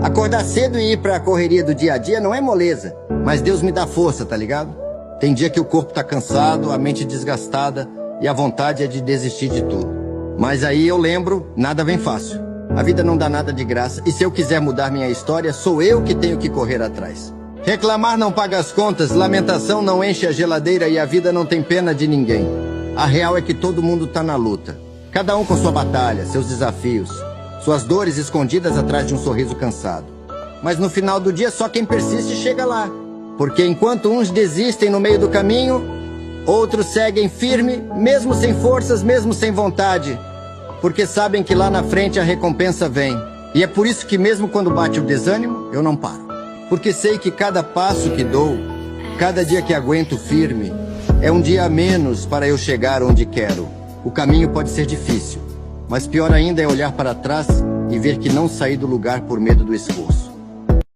Acordar cedo e ir pra correria do dia a dia não é moleza, mas Deus me dá força, tá ligado? Tem dia que o corpo tá cansado, a mente desgastada e a vontade é de desistir de tudo. Mas aí eu lembro, nada vem fácil. A vida não dá nada de graça e se eu quiser mudar minha história, sou eu que tenho que correr atrás. Reclamar não paga as contas, lamentação não enche a geladeira e a vida não tem pena de ninguém. A real é que todo mundo tá na luta. Cada um com sua batalha, seus desafios, suas dores escondidas atrás de um sorriso cansado. Mas no final do dia só quem persiste chega lá. Porque enquanto uns desistem no meio do caminho, outros seguem firme, mesmo sem forças, mesmo sem vontade. Porque sabem que lá na frente a recompensa vem. E é por isso que mesmo quando bate o desânimo, eu não paro. Porque sei que cada passo que dou, cada dia que aguento firme, é um dia a menos para eu chegar onde quero. O caminho pode ser difícil, mas pior ainda é olhar para trás e ver que não saí do lugar por medo do esforço.